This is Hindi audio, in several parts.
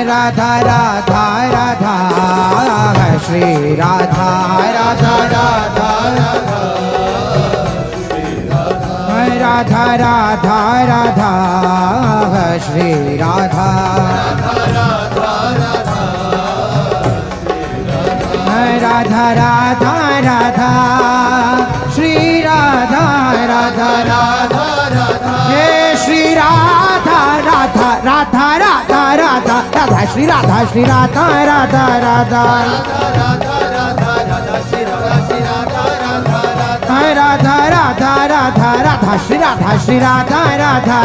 राधा राधा राधा श्री राधा राधा राधा राधा राधा राधा श्री राधा राधा राधा राधा श्री राधा राधा राधा हे श्री राधा राधा राधा राधा राधा राधा श्री राधा राधा राधा राधा राधा राधा राधा श्री राधा राधा राधा राधा राधा राधा श्री राधा राधा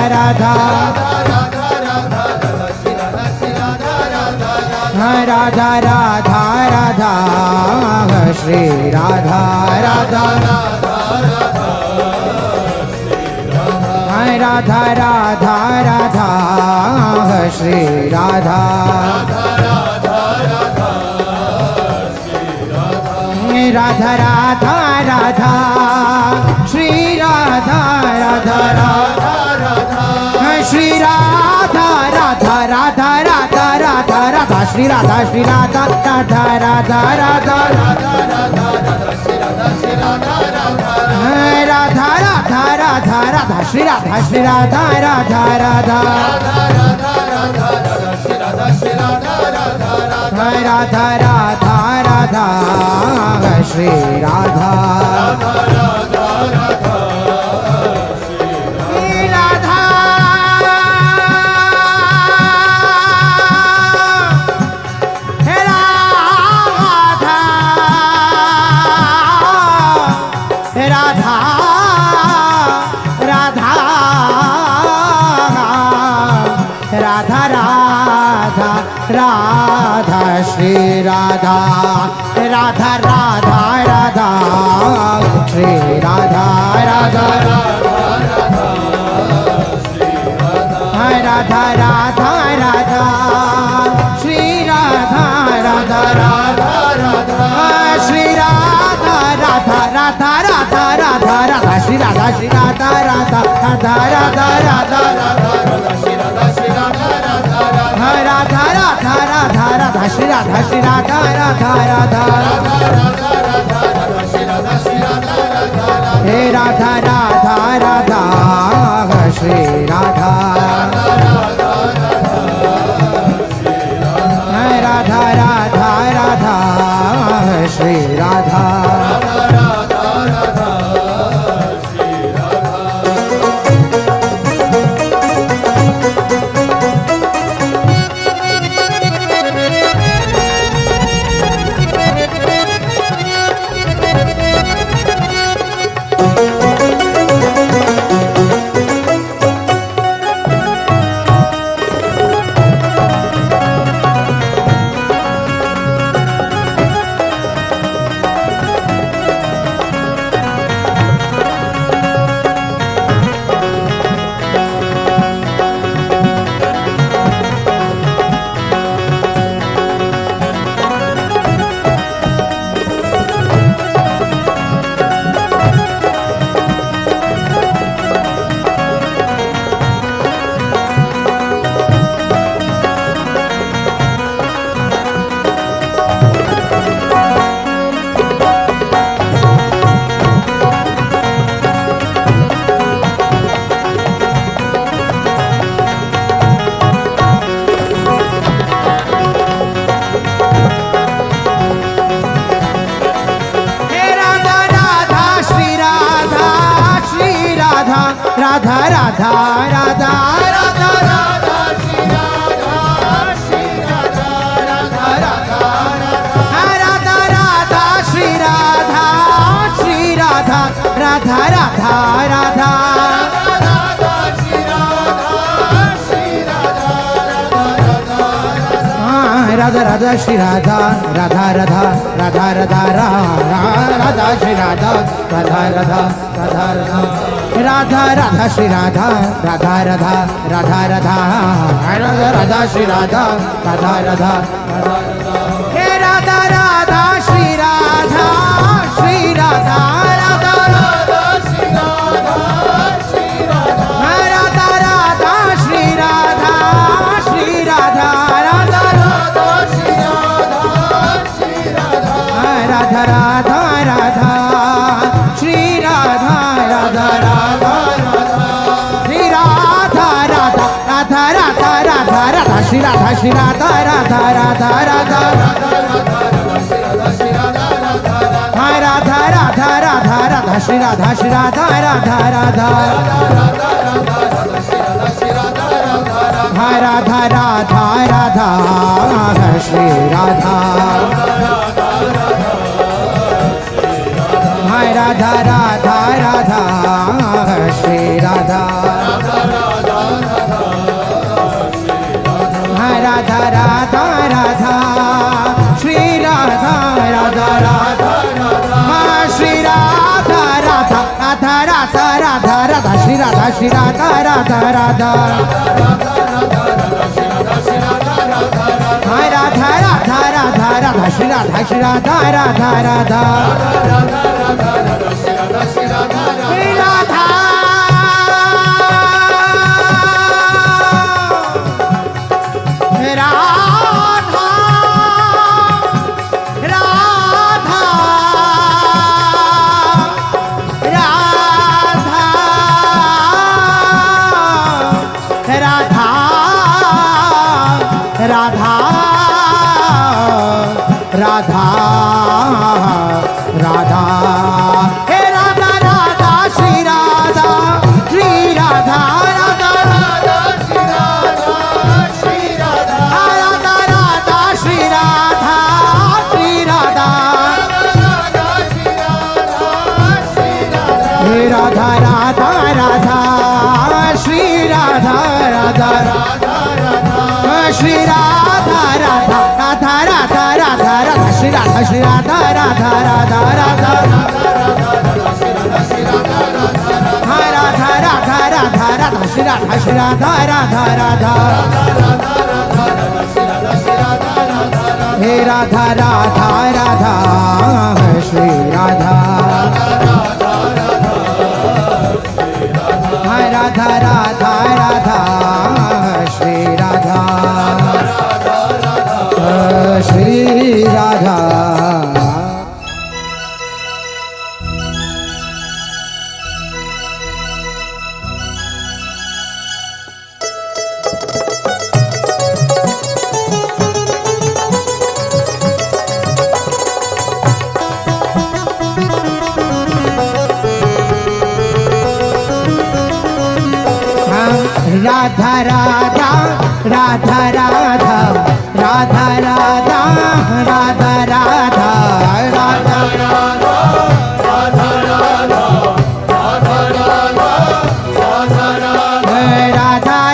राधा राधा राधा श्री राधा राधा राधा राधा श्री राधा राधा राधा श्री राधा राधा राधा राधा राधा राधा श्री राधा राधा राधा राधा राधा राधा राधा राधा राधा श्री राधा राधा राधा राधा राधा राधा राधा श्री राधा राधा श्री राधा राधा राधा राधा श्री राधा राधा राधा राधा राधा श्री राधा राधा राधा श्री राधा राधा राधा राधा राधा राधा श्री राधा राधा राधा राधा राधा राधा राधा राधा राधा राधा श्री राधा राधा राधा हे राधा राधा राधा श्री राधा राधा राधा राधा श्री राधा राधा राधा राधा राधा राधा श्री राधा श्री राधा राधा राधा राधा राधा श्री राधा श्री राधा राधा राधा राधा राधा राधा श्री राधा राधा राधा राधा राधा राधा श्री राधा राधा राधा राधा राधा राधा राधा श्री राधा राधा राधा राधा राधा राधा राधा श्री राधा राधा राधा हे राधा राधा श्री राधा श्री राधा राधा राधा श्री राधा श्री राधा राधा राधा श्री राधा श्री राधा राधा श्री राधा श्री राधा राधा राधा राधा हाय राधा राधा राधा राधा श्री राधा राधा राधा हाय राधा राधा राधा श्री राधा हाय राधा राधा राधा श्री राधा हाय राधा राधा राधा श्री राधा राधा राधा श्री राधा राधा राधा राधा राधा राधा श्री राधा राधा राधा हाय राधा राधा राधा राधा श्री राधा राधा राधा श्री राधा राधा राधा राधा हे राधा राधा श्री राधा राधा राधा श्री राधा राधा राधा श्री राधा हे राधा राधा राधा श्री राधा राधा श्री राधा राधा राधा राधा राधा राधा श्री राधा राधा राधा राधा हाय राधा राधा राधा राधा श्री राधा राधा राधा हे राधा राधा राधा श्री राधा हाय राधा राधा राधा श्री राधा श्री राधा राधा राधा राधा राधा राधा राधा राधा राधा राधा राधा राधा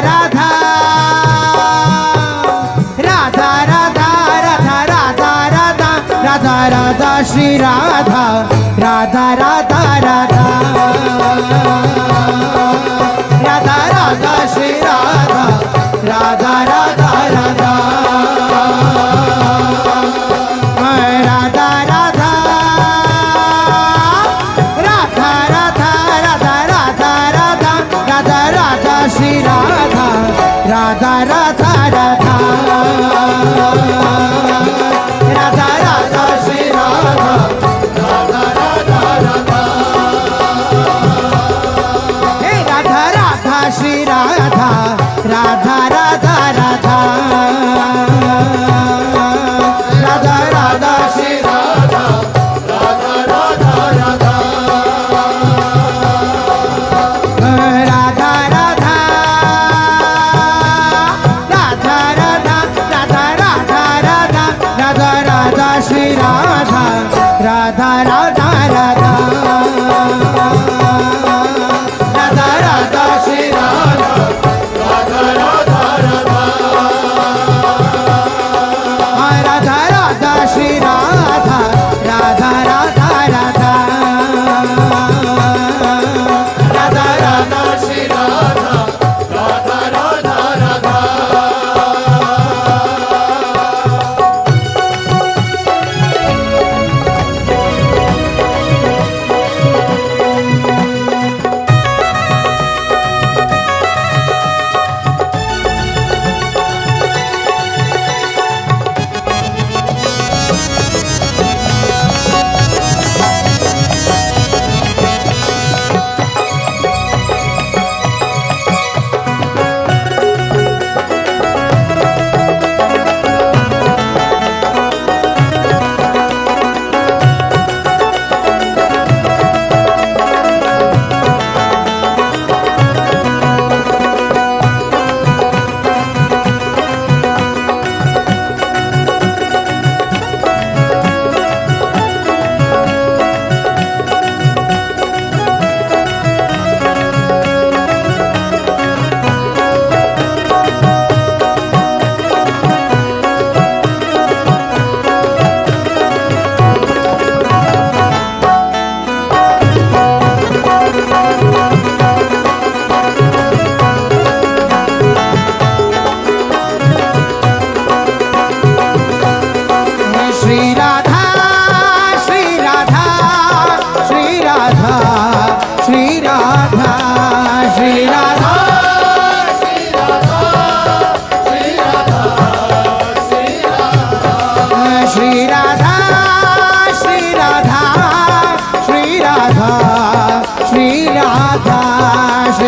राधा राधा राधा राधा राधा राधा राधा श्री राधा राधा राधा राधा राधा राधा श्री राधा राधा राधा राधा राधा राधा राधा राधा राधा राधा राधा राधा राधा श्री राधा राधा राधा राधा राधा राधा श्री राधा राधा राधा राधा श्री राधा राधा राधा राधा श्री राधा राधा राधा राधा राधा राधा राधा श्री राधा राधा राधा राधा राधा राधा राधा श्री राधा राधा राधा राधा राधा राधा राधा श्री राधा राधा राधा राधा राधा राधा श्री राधा राधा राधा राधा राधा श्री राधा राधा राधा राधा राधा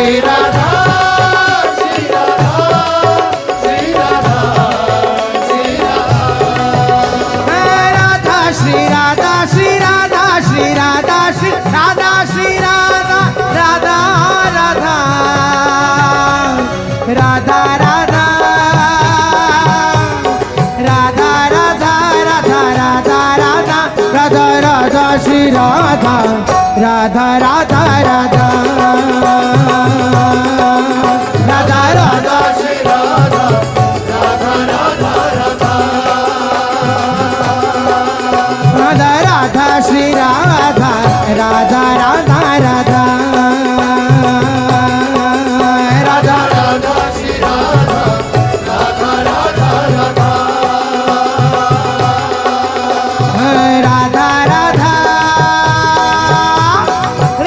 श्री राधा श्री राधा श्री राधा श्री राधा श्री राधा श्री राधा राधा राधा राधा राधा राधा राधा राधा राधा राधा राधा राधा श्री राधा राधा राधा राधा राधा राधा श्री राधा राधा राधा राधा राधा राधा श्री राधा राधा राधा राधा राधा राधा श्री राधा राधा राधा राधा राधा राधा राधा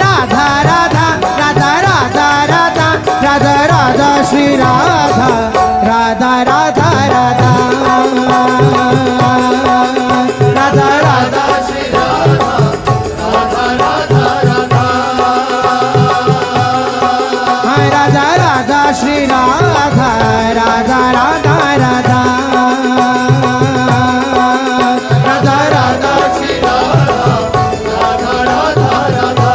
राधा राधा राधा राधा राधा राधा श्री राधा राधा राधा राधा राधा राधा श्री राधा राधा राधा राधा राधा राधा श्री राधा राधा राधा राधा राधा राधा श्री राधा राधा राधा राधा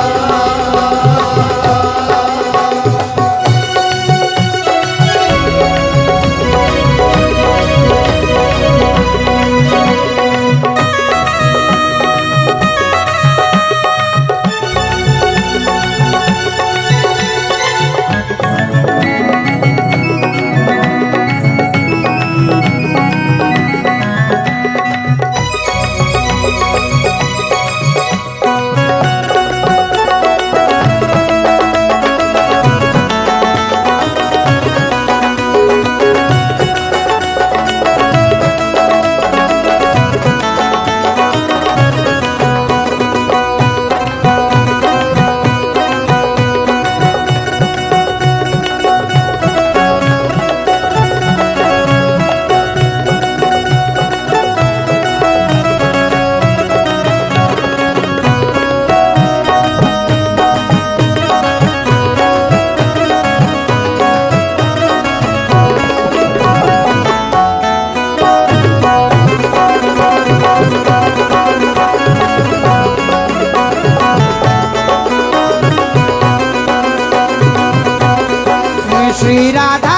श्री राधा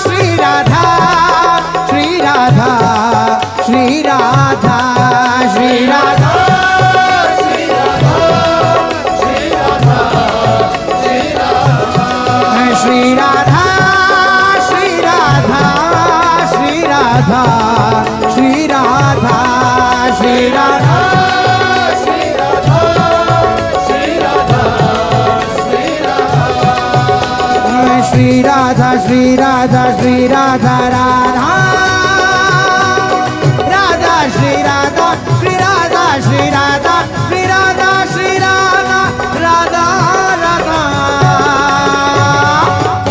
श्री राधा श्री राधा श्री राधा श्री राधा श्री राधा श्री राधा श्री राधा श्री राधा श्री राधा श्री राधा श्री राधा श्री राधा श्री राधा श्री राधा श्री राधा राधा राधा श्री राधा श्री राधा श्री राधा श्री राधा श्री राधा राधा राधा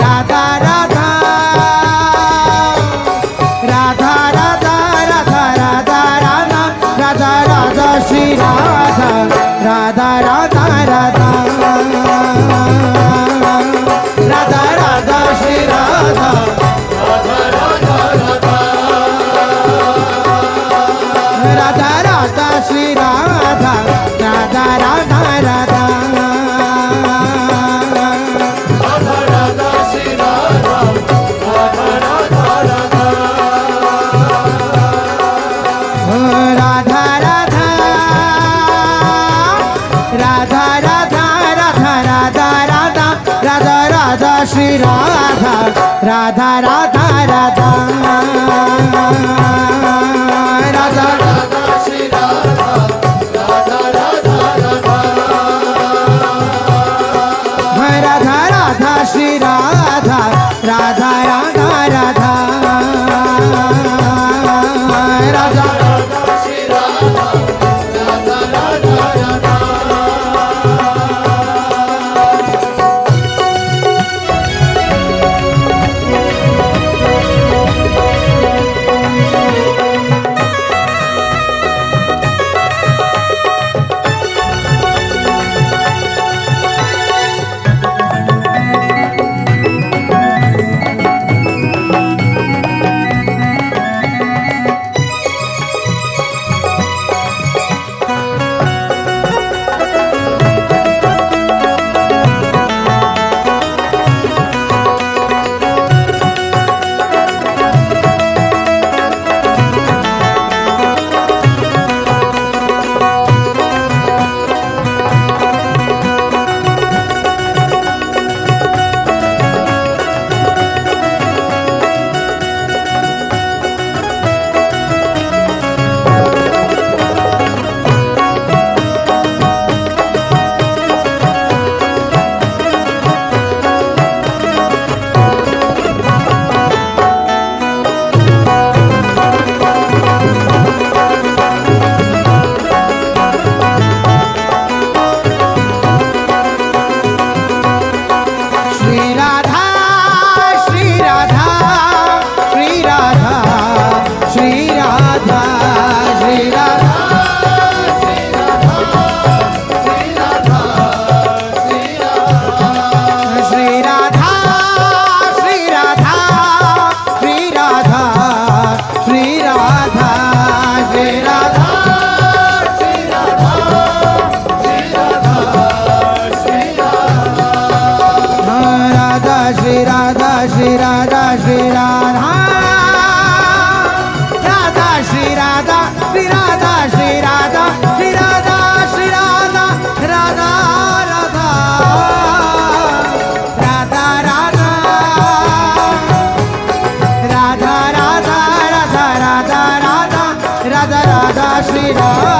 राधा राधा राधा राधा राधा राधा राधा राधा राधा श्री राधा राधा राधा राधा राधा राधा श्री राधा राधा राधा राधा राधा राधा श्री राधा राधा राधा राधा राधा राधा श्री राधा राधा राधा राधा राधा राधा राधा राधा राधा राधा राधा राधा राधा श्री राधा राधा राधा राधा राधा राधा श्री राधा राधा राधा राधा राधा राधा श्री राधा राधा राधा राधा राधा राधा श्री राधा राधा राधा राधा श्री राधा श्री राधा श्री राधा राधा श्री राधा श्री राधा श्री राधा श्री राधा श्री राधा राधा राधा राधा राधा राधा राधा राधा राधा राधा राधा राधा श्री राधा राधा राधा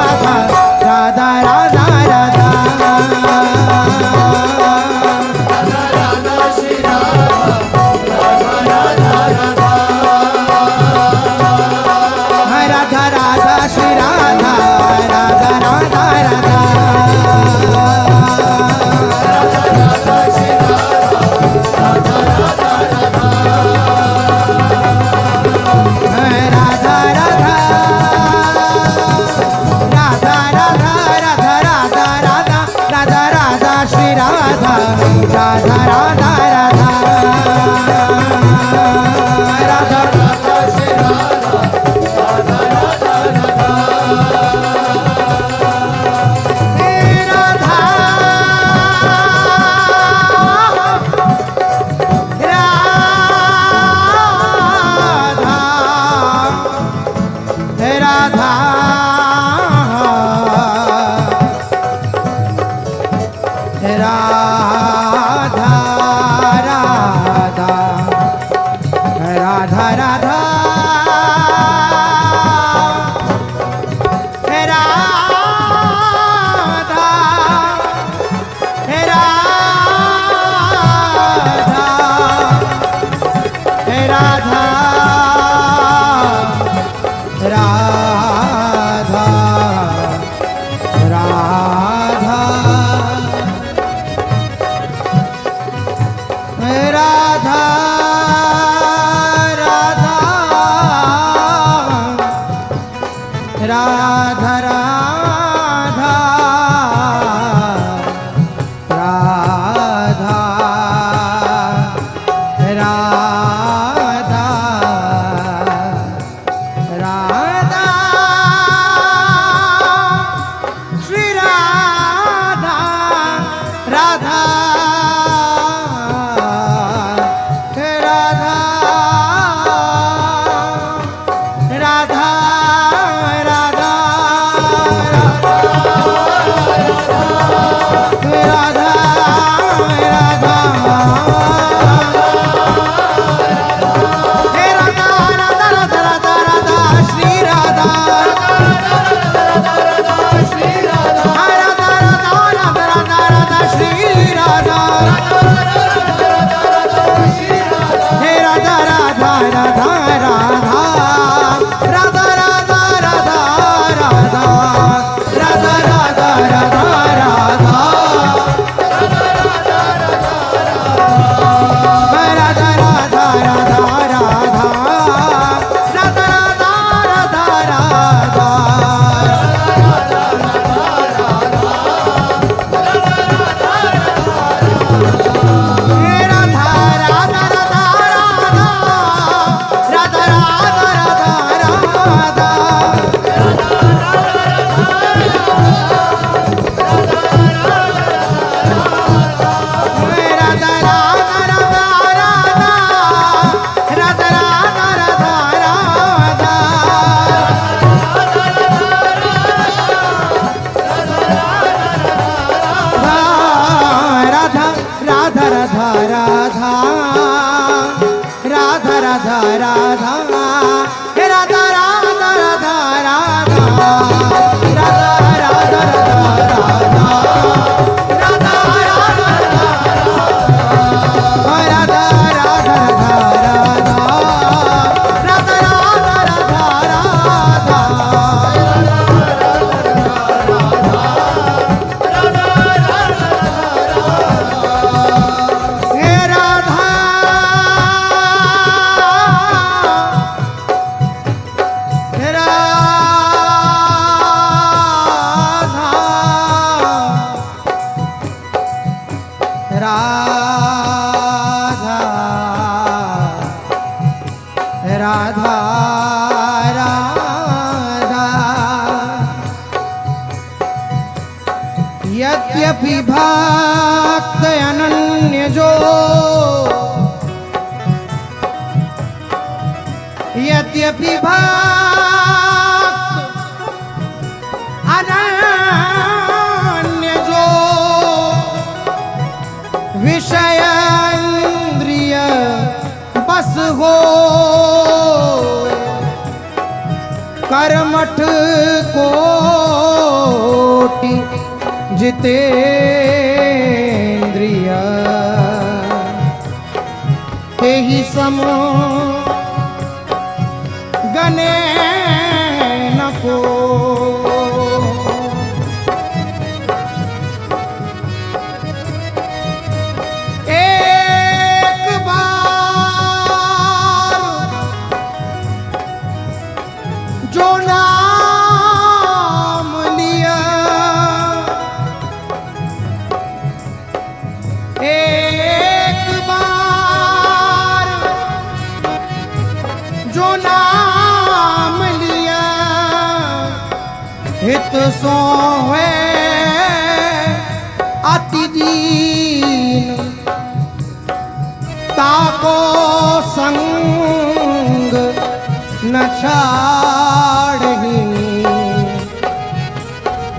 राधा हो कर्मठ कोटि जितेंद्रिय तेहि सम गने न को। एक बार जो नाम लिया, एक बार जो नाम लिया, हित सो है अति दीन, ताको संग न छाड़ही,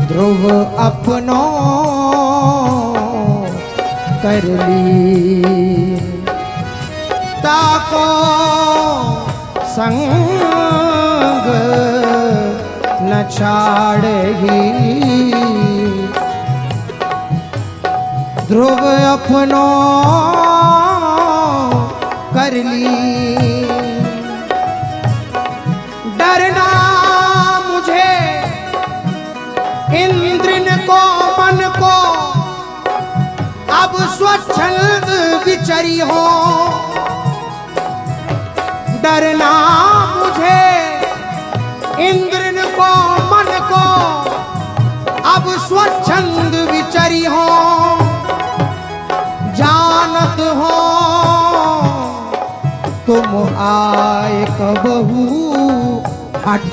ध्रुव अपनो कर ली, ताको संग न छाड़ही, ध्रुव अपनो कर ली। डरना मुझे इंद्र को मन को, अब स्वच्छंद विचरी हो। डरना मुझे इंद्र को मन को, अब स्वच्छंद विचरी हो। जानत हो तुम आए कबहू हट,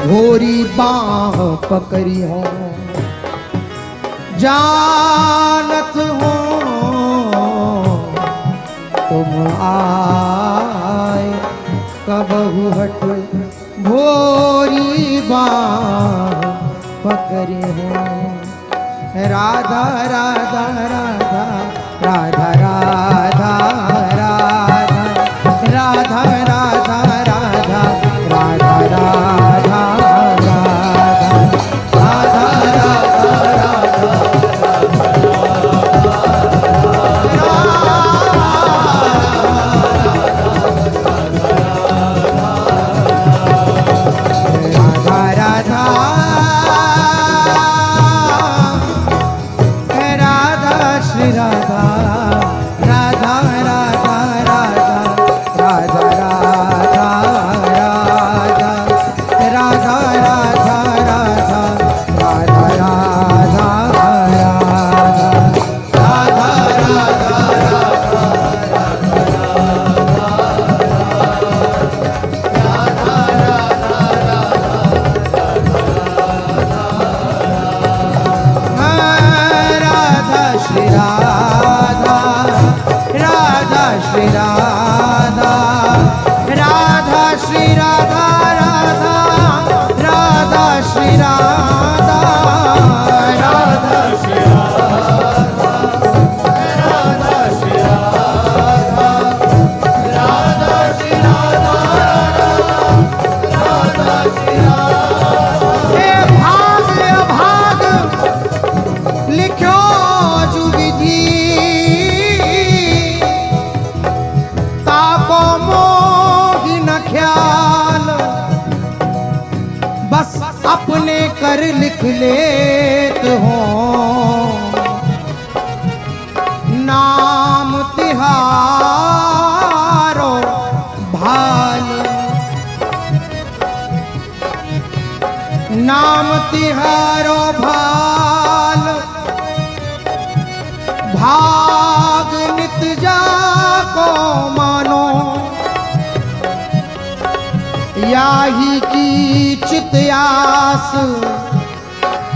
घोरी बाह पकड़ी हो। जानत हो तुम आए कबहू हट, घोरी बाह पकड़ी हो। राधा राधा राधा राधा राधा राधा राधा राधा राधा राधा कर लिख लेत हो नाम तिहारो भाल, नाम तिहारो भाल, भाग नित जाको मानो, याही की चित्यास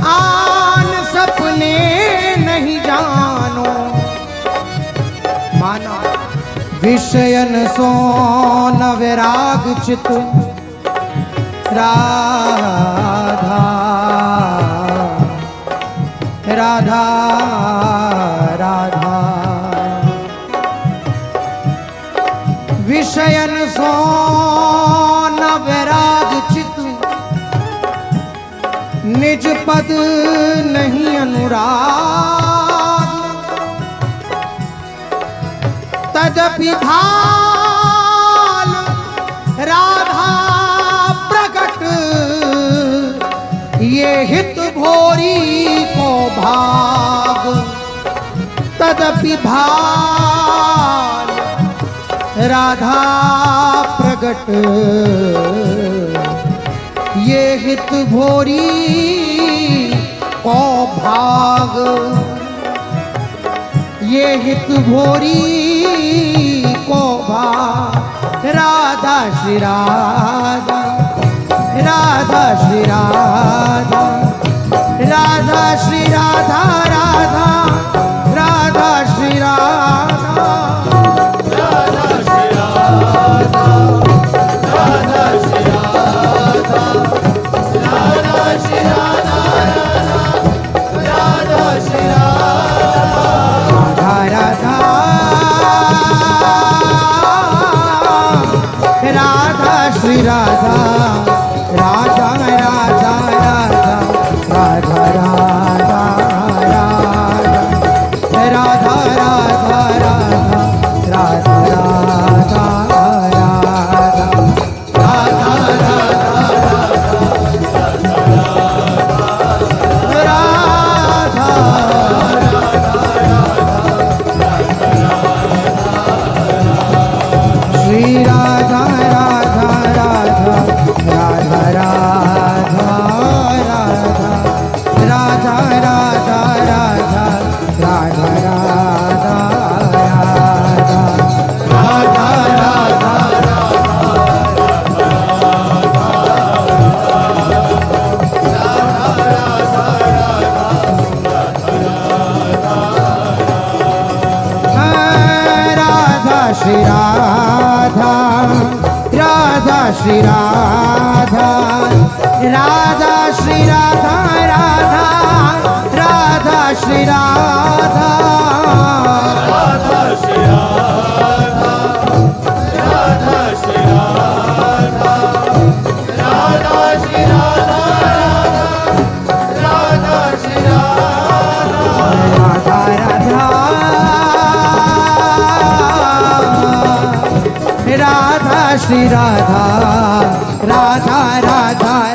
आन सपने नहीं जानो। माना विषयन सो न विराग चित राधा राधा राधा। विषयन सो न वैराग चित, निज पद नहीं अनुराग। तदपि भाल राधा प्रकट, ये हित भोरी को भाग। तदपि भाल राधा प्रकट, ये हित भोरी को भाग। ये हित भोरी को भाग। राधा श्री राधा, राधा श्री राधा, राधा श्री राधा, राधा राधा श्री राधा, राधा श्री राधा, राधा श्री राधा, राधा श्री राधा, राधा श्री राधा, राधा राधा श्री राधा, राधा राधा राधा, राधा राधा राधा, राधा राधा राधा, राधा श्री राधा, राधा श्री राधा, राधा श्री राधा, राधा राधा श्री राधा, राधा श्री राधा, राधा श्री राधा, राधा श्री राधा, राधा श्री राधा, राधा राधा राधा श्री राधा, राधा राधा